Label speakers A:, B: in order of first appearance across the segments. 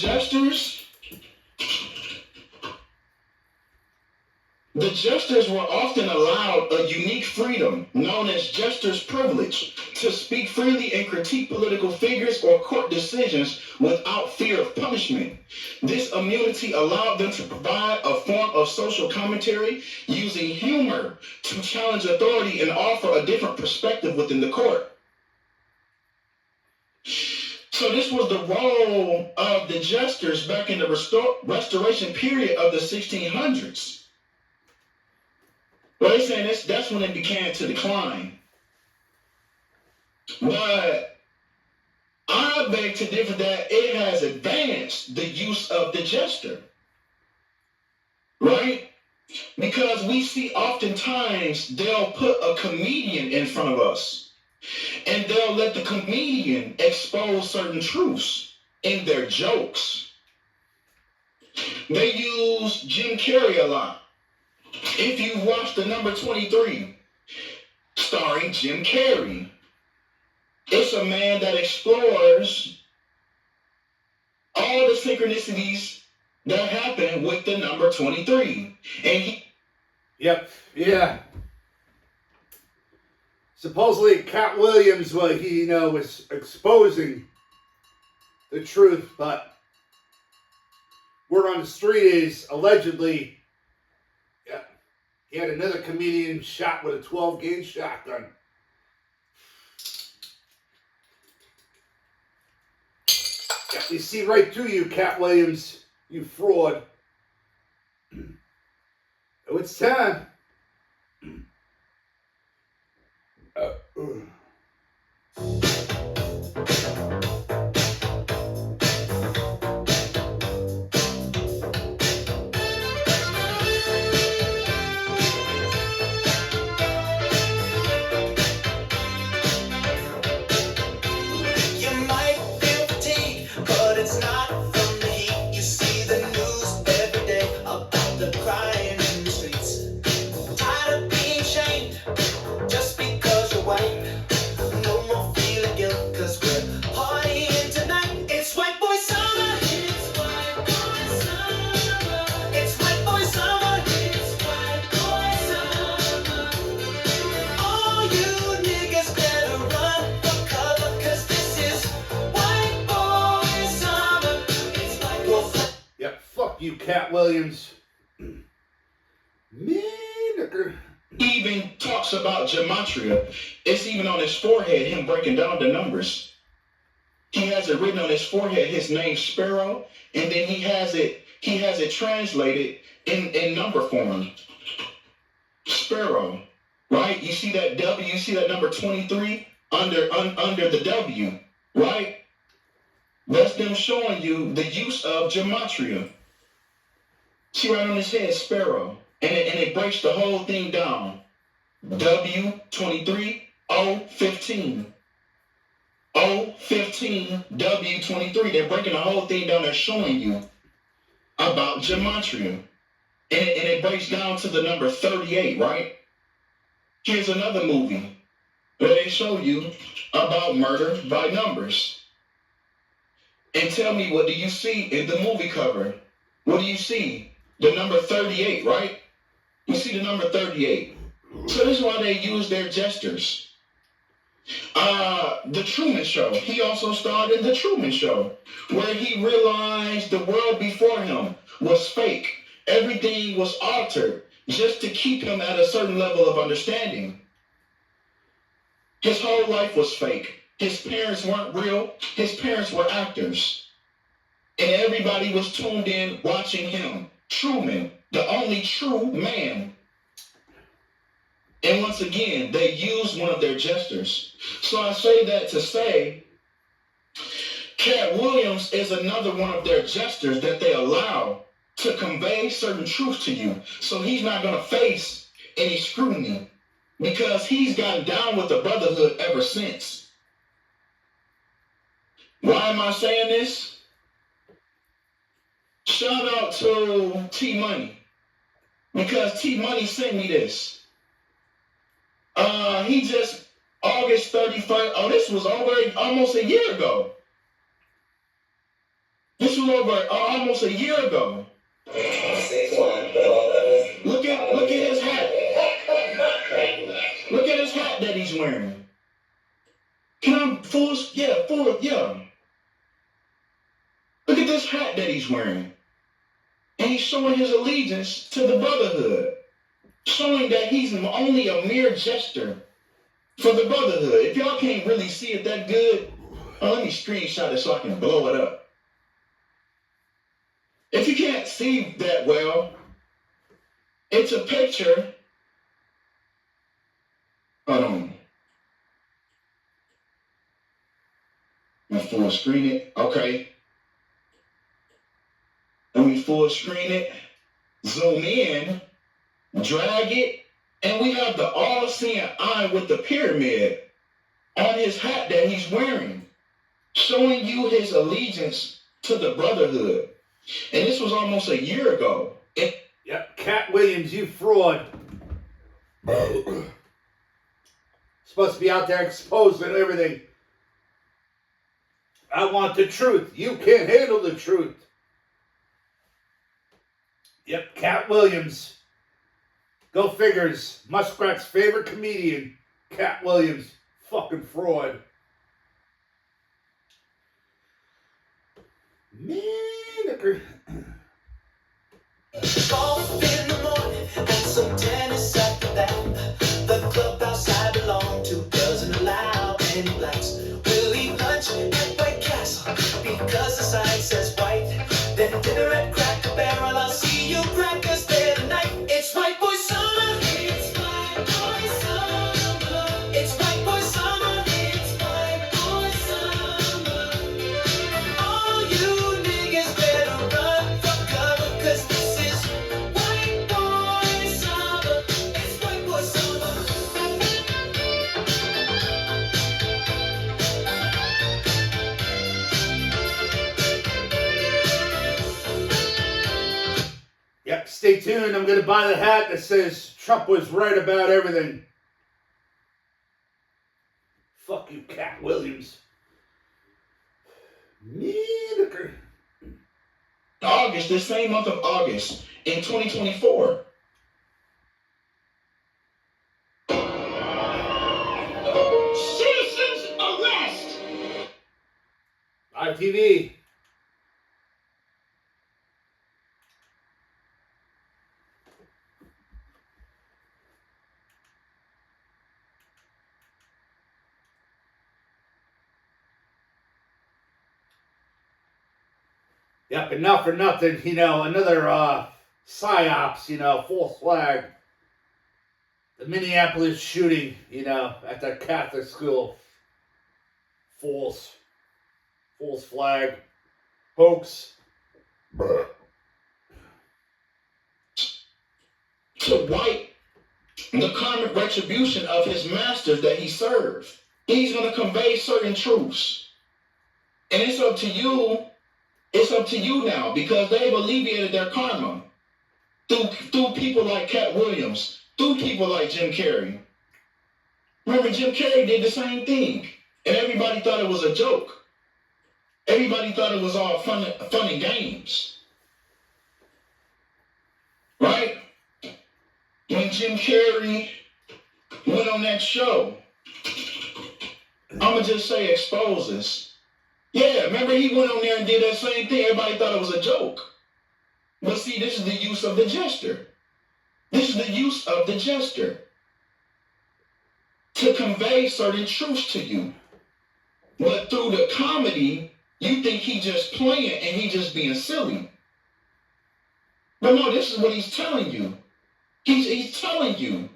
A: Jesters, the jesters were often allowed a unique freedom known as jester's privilege to speak freely and critique political figures or court decisions without fear of punishment. This immunity allowed them to provide a form of social commentary using humor to challenge authority and offer a different perspective within the court. So this was the role of the jesters back in the restoration period of the 1600s. Well, they're saying that's when it began to decline. But I beg to differ that it has advanced the use of the jester. Right? Because we see oftentimes they'll put a comedian in front of us. And they'll let the comedian expose certain truths in their jokes. They use Jim Carrey a lot. If you watch the number 23, starring Jim Carrey, it's a man that explores all the synchronicities that happen with the number 23. And
B: Yep, yeah. Supposedly, Katt Williams, was exposing the truth, but word on the street is allegedly, he had another comedian shot with a 12-gauge shotgun. Yeah, we see right through you, Katt Williams, you fraud. Oh, it's time. You, Katt Williams.
A: Even talks about gematria. It's even on his forehead, him breaking down the numbers. He has it written on his forehead, his name Sparrow, and then he has it translated in number form. Sparrow, right? You see that W, you see that number 23 under the W, right? That's them showing you the use of gematria. See right on his head, Sparrow. And it breaks the whole thing down. W23, O15. O15, W23. They're breaking the whole thing down. They're showing you about gematria. And it breaks down to the number 38, right? Here's another movie where they show you about murder by numbers. And tell me, what do you see in the movie cover? What do you see? The number 38, right? You see the number 38. So this is why they use their jesters. The Truman Show. He also starred in The Truman Show, where he realized the world before him was fake. Everything was altered just to keep him at a certain level of understanding. His whole life was fake. His parents weren't real. His parents were actors. And everybody was tuned in watching him. Truman, the only true man. And once again, they used one of their jesters. So I say that to say, Katt Williams is another one of their jesters that they allow to convey certain truth to you. So he's not going to face any scrutiny because he's gotten down with the brotherhood ever since. Why am I saying this? Shout out to T Money, because T Money sent me this. He just, August 31st, this was already almost a year ago. This was was over almost a year ago.
C: 6'1".
A: Look at his hat. Look at his hat that he's wearing. Can I full? Yeah. Look at this hat that he's wearing. And he's showing his allegiance to the Brotherhood, showing that he's only a mere jester for the Brotherhood. If y'all can't really see it that good, let me screenshot it so I can blow it up. If you can't see that well, it's a picture. Hold on. I'm full screen it. Okay. Let me full screen it. Zoom in. Drag it. And we have the all-seeing eye with the pyramid on his hat that he's wearing, showing you his allegiance to the Brotherhood. And this was almost a year ago.
B: Yep, Katt Williams, you fraud. Supposed to be out there exposing everything. I want the truth. You can't handle the truth. Yep, Katt Williams. Go figures. Muskrat's favorite comedian, Katt Williams. Fucking fraud. Man,
C: Golf in the morning and some tennis after that. The clubhouse I belong to doesn't allow any blacks. We'll eat lunch at White Castle because the sign says white. Then dinner at Cracker Barrel. I'll see you crackers there tonight. It's white boy summer. It's white boy summer. It's white boy summer. It's white boy summer. All you niggas better run for cover, 'cause this is white boy summer. It's white boy summer.
B: yep, stay tuned. I'm going to buy the hat that says Trump was right about everything. Fuck you, Katt Williams. Man,
A: August, this same month of August in 2024. Citizens arrest!
B: ITV. Yep, and not for nothing, another psyops, false flag. The Minneapolis shooting, at that Catholic school. False flag. Hoax.
A: To wipe the karmic retribution of his masters that he served. He's going to convey certain truths. And it's up to you. It's up to you now, because they've alleviated their karma through people like Katt Williams, through people like Jim Carrey. Remember, Jim Carrey did the same thing, and everybody thought it was a joke. Everybody thought it was all fun and games. Right? When Jim Carrey went on that show, I'm going to just say exposes. Yeah, remember he went on there and did that same thing. Everybody thought it was a joke. But see, this is the use of the jester. This is the use of the jester. To convey certain truths to you. But through the comedy, you think he just playing and he just being silly. But no, this is what he's telling you. He's telling you.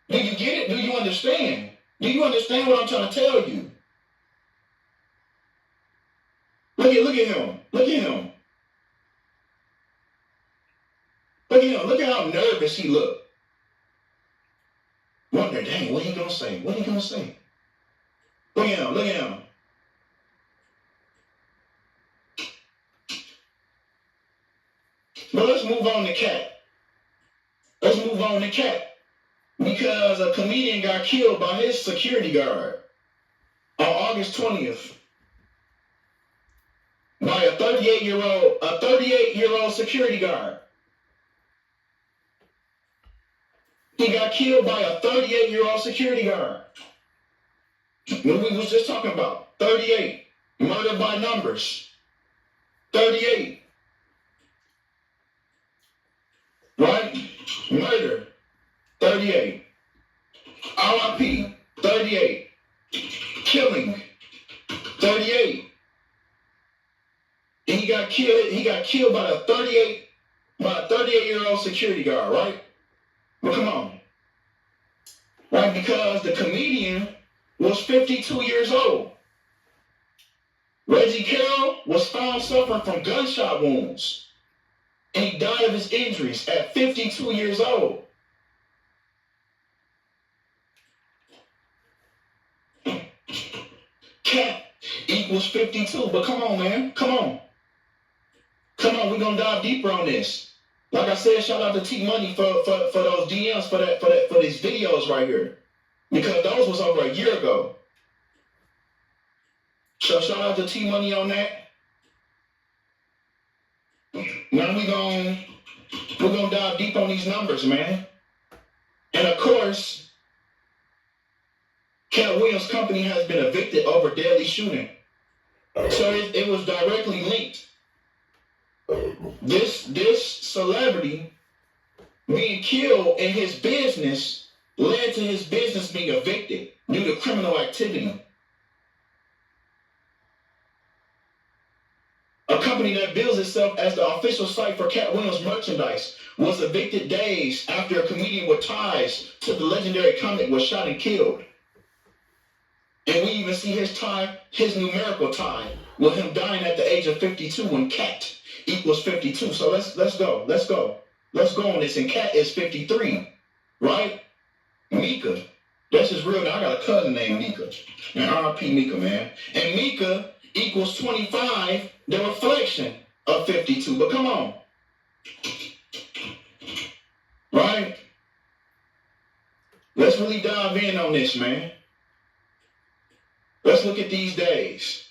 A: Do you get it? Do you understand? Do you understand what I'm trying to tell you? Look at him. Look at him. Look at him. Look at how nervous he looked. Wonder, dang, what he gonna say? What he gonna say? Look at him. Look at him. But let's move on to Katt. Let's move on to Katt. Because a comedian got killed by his security guard on August 20th. by a 38-year-old security guard. He got killed by a 38-year-old security guard. What we was just talking about, 38, murder by numbers, 38, right? Murder, 38, RIP, 38, killing, 38. And he got killed by a 38-year-old security guard, right? Well, come on. Right, because the comedian was 52 years old. Reggie Carroll was found suffering from gunshot wounds, and he died of his injuries at 52 years old. Katt equals 52, but come on, man, come on. Come on, we're gonna dive deeper on this. Like I said, shout out to T Money for those DMs for these videos right here. Because those was over a year ago. So shout out to T Money on that. Now we're gonna dive deep on these numbers, man. And of course, Katt Williams' company has been evicted over deadly shooting. So it was directly linked. This celebrity being killed in his business led to his business being evicted due to criminal activity. A company that bills itself as the official site for Katt Williams merchandise was evicted days after a comedian with ties to the legendary comic was shot and killed. And we even see his numerical tie, with him dying at the age of 52 when Katt equals 52. So let's go on this. And Katt is 53, right? Mika, that's his real name. I got a cousin named Mika. And RIP Mika, man. And Mika equals 25, the reflection of 52. But come on. Right? Let's really dive in on this, man. Let's look at these days.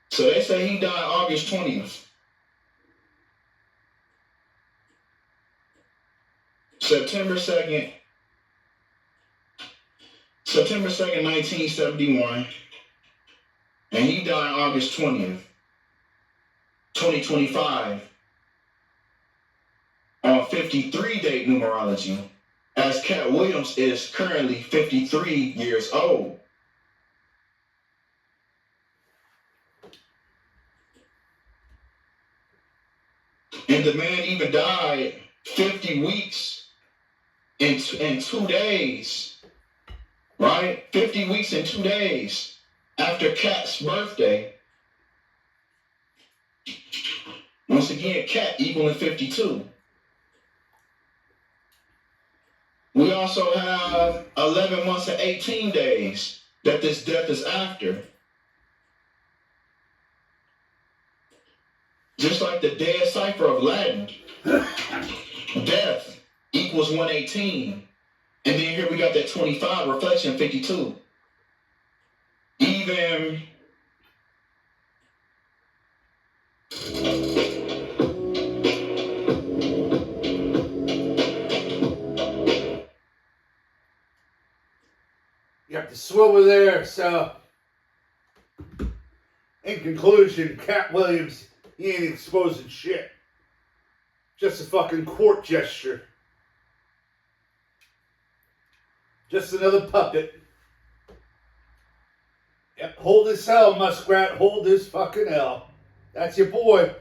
A: So they say he died August 20th. September 2nd, 1971. And he died August 20th, 2025. On 53 date numerology, as Katt Williams is currently 53 years old. And the man even died 50 weeks in 2 days, right? 50 weeks and 2 days after Katt's birthday. Once again, Katt equaling 52. We also have 11 months and 18 days that this death is after. Just like the dead cipher of Latin, death equals 118. And then here we got that 25, reflection 52. Even
B: you have to swivel there. So, in conclusion, Katt Williams, he ain't exposing shit. Just a fucking court gesture. Just another puppet. Yep, hold this L, Muskrat. Hold this fucking L. That's your boy.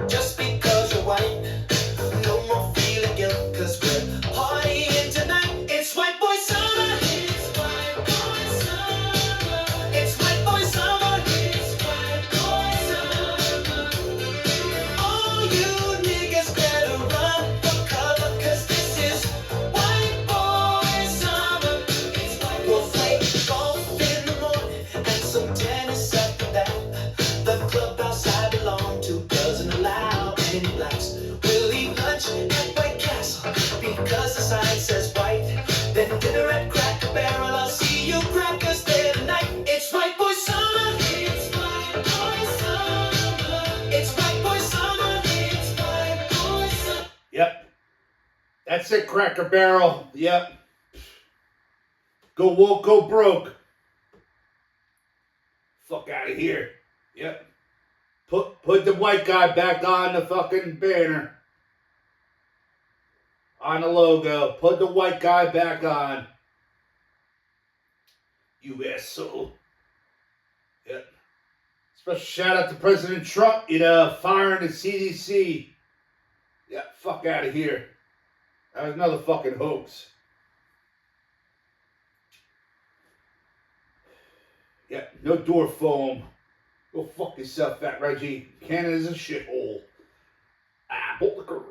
C: Just because you're white, no more feeling
B: That's it, Cracker Barrel. Yep. Go woke, go broke. Fuck out of here. Yep. Put the white guy back on the fucking banner. On the logo. Put the white guy back on. You asshole. Yep. Special shout out to President Trump, firing the CDC. Yeah, fuck out of here. That was another fucking hoax. Yeah, no door foam. Go fuck yourself, Fat Reggie. Canada's a shithole. Malt Liquor.